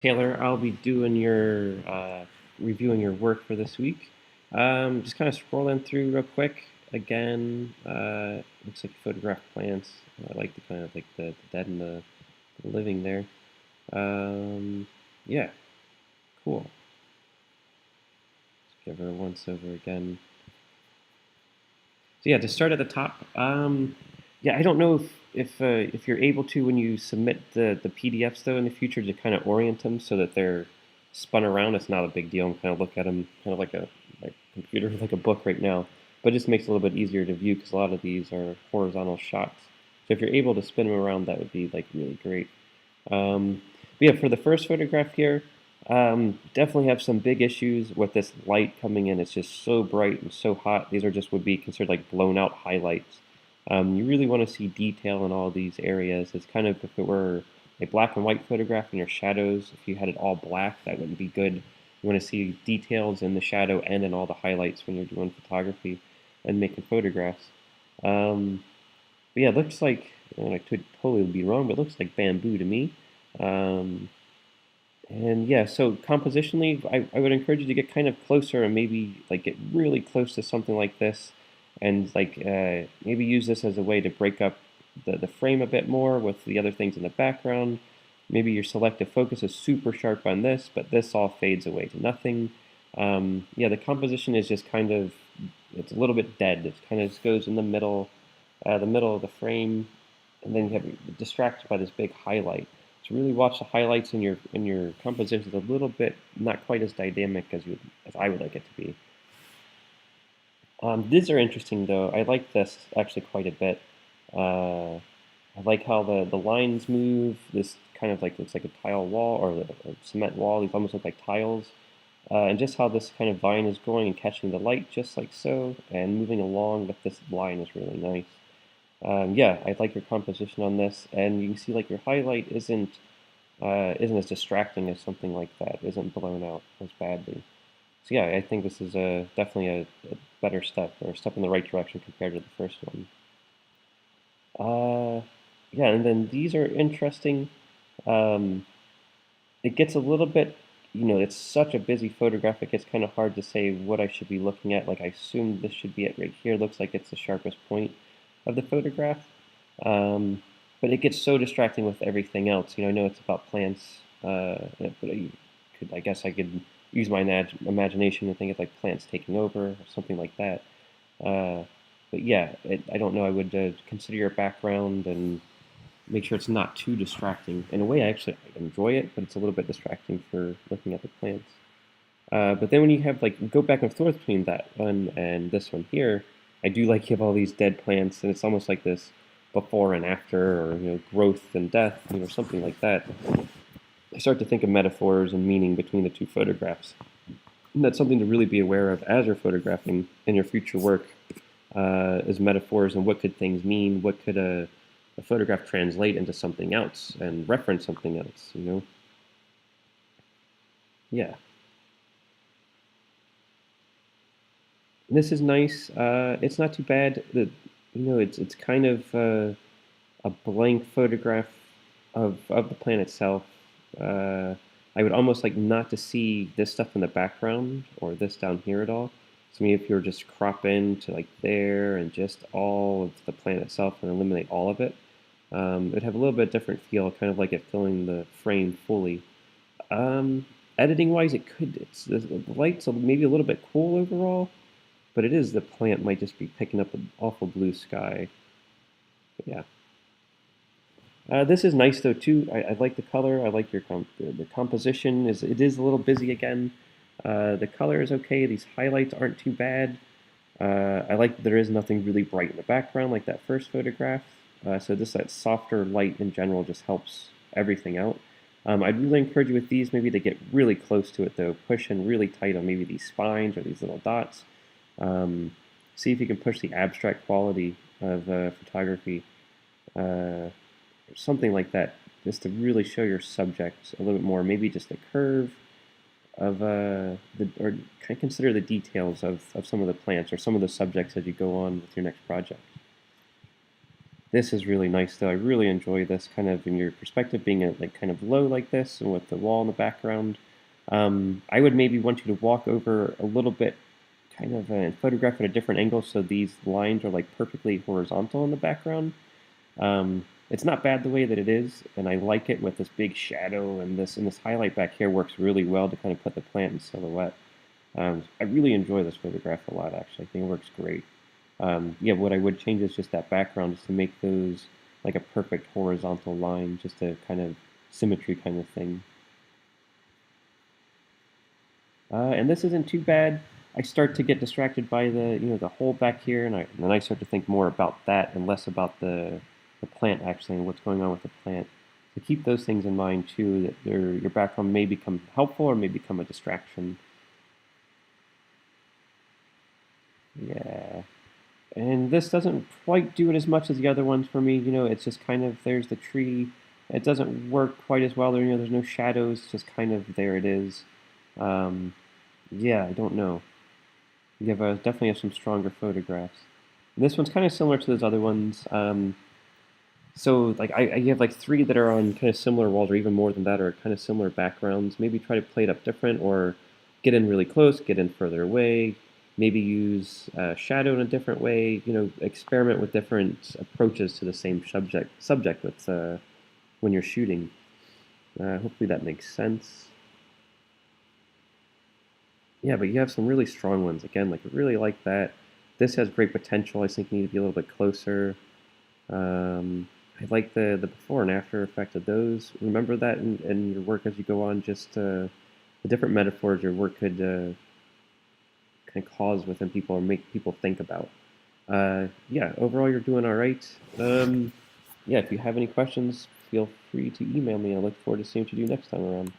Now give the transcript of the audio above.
Taylor, I'll be doing your reviewing your work for this week. Just kind of scrolling through real quick. Again, looks like you photograph plants. I like the kind of like the dead and the living there. Yeah, cool. Let's give her a once over again. So yeah, to start at the top. Yeah, I don't know if you're able to when you submit the PDFs though in the future to kind of orient them so that they're spun around. It's not a big deal. I'm kind of look at them kind of like a computer, like a book right now, but it just makes it a little bit easier to view because a lot of these are horizontal shots. So if you're able to spin them around, that would be like really great. But yeah, for the first photograph here, definitely have some big issues with this light coming in. It's just so bright and so hot. These are just would be considered like blown out highlights. You really want to see detail in all these areas. It's kind of if it were a black and white photograph and your shadows, if you had it all black, that wouldn't be good. You want to see details in the shadow and in all the highlights when you're doing photography and making photographs. Um, but yeah, it looks like, and I could totally be wrong, but it looks like bamboo to me. Um, and yeah, so compositionally, I would encourage you to get kind of closer and maybe like get really close to something like this, and like maybe use this as a way to break up the frame a bit more with the other things in the background. Maybe your selective focus is super sharp on this, but this all fades away to nothing. Yeah, the composition is just kind of it's a little bit dead. It kind of just goes in the middle of the frame, and then you have distracted by this big highlight. So really watch the highlights in your composition a little bit not quite as dynamic as I would like it to be. These are interesting though. I like this actually quite a bit. I like how the lines move. This kind of like looks like a tile wall or a cement wall. These almost look like tiles. And just how this kind of vine is going and catching the light just like so and moving along with this line is really nice. Yeah, I like your composition on this, and you can see like your highlight isn't as distracting as something like that. Isn't blown out as badly. So yeah, I think this is definitely a better step or a step in the right direction compared to the first one. Uh, yeah, and then these are interesting. Um, it gets a little bit, it's such a busy photograph. It gets kind of hard to say what I should be looking at. Like I assume this should be it right here. Looks like it's the sharpest point of the photograph. Um, but it gets so distracting with everything else. I know it's about plants, but I guess I could use my imagination and think it's like plants taking over or something like that. Uh, but yeah, I don't know. I would consider your background and make sure it's not too distracting. In a way, I enjoy it, but it's a little bit distracting for looking at the plants. But then when you have like go back and forth between that one and this one here, I do like you have all these dead plants, and it's almost like this before and after, or growth and death, something like that. I start to think of metaphors and meaning between the two photographs. And that's something to really be aware of as you're photographing in your future work, is metaphors and what could things mean? What could a photograph translate into something else and reference something else? Yeah. This is nice. It's not too bad. It's kind of a blank photograph of the plant itself. Uh, I would almost like not to see this stuff in the background or this down here at all. So maybe if you were just crop in to like there and just all of the plant itself and eliminate all of it, it'd have a little bit different feel, kind of like it filling the frame fully. Um, Editing wise, it could. The light's maybe a little bit cool overall, but it is the plant might just be picking up an awful blue sky. But yeah. This is nice though too. I like the color. I like your the composition. It is a little busy again. The color is okay. These highlights aren't too bad. I like that there is nothing really bright in the background like that first photograph. So just that softer light in general just helps everything out. I'd really encourage you with these maybe to get really close to it though. Push in really tight on maybe these spines or these little dots. Um, See if you can push the abstract quality of photography, or something like that, just to really show your subject a little bit more. Maybe just a curve of or kind of consider the details of some of the plants or some of the subjects as you go on with your next project. This is really nice though. I really enjoy this kind of in your perspective being at like kind of low like this and with the wall in the background. I would maybe want you to walk over a little bit kind of and photograph at a different angle so these lines are like perfectly horizontal in the background. It's not bad the way that it is, and I like it with this big shadow and this highlight back here works really well to kind of put the plant in silhouette. I really enjoy this photograph a lot, actually. I think it works great. Yeah, what I would change is just that background, just to make those like a perfect horizontal line, just a kind of symmetry kind of thing. And this isn't too bad. I start to get distracted by the hole back here, and then I start to think more about that and less about the plant actually and what's going on with the plant. So keep those things in mind too, that your background may become helpful or may become a distraction. Yeah. And this doesn't quite do it as much as the other ones for me. It's just kind of there's the tree. It doesn't work quite as well. There's no shadows. Just kind of there it is. Um, yeah, I don't know. Definitely have some stronger photographs. And this one's kind of similar to those other ones. So like I have like three that are on kind of similar walls, or even more than that, or kind of similar backgrounds. Maybe try to play it up different, or get in really close, get in further away. Maybe use shadow in a different way. Experiment with different approaches to the same subject with when you're shooting. Hopefully that makes sense. Yeah, but you have some really strong ones. Again, like I really like that. This has great potential. I think you need to be a little bit closer. I like the before and after effect of those. Remember that in your work as you go on, just the different metaphors your work could kind of cause within people or make people think about. Yeah, overall you're doing all right. Yeah, if you have any questions, feel free to email me. I look forward to seeing what you do next time around.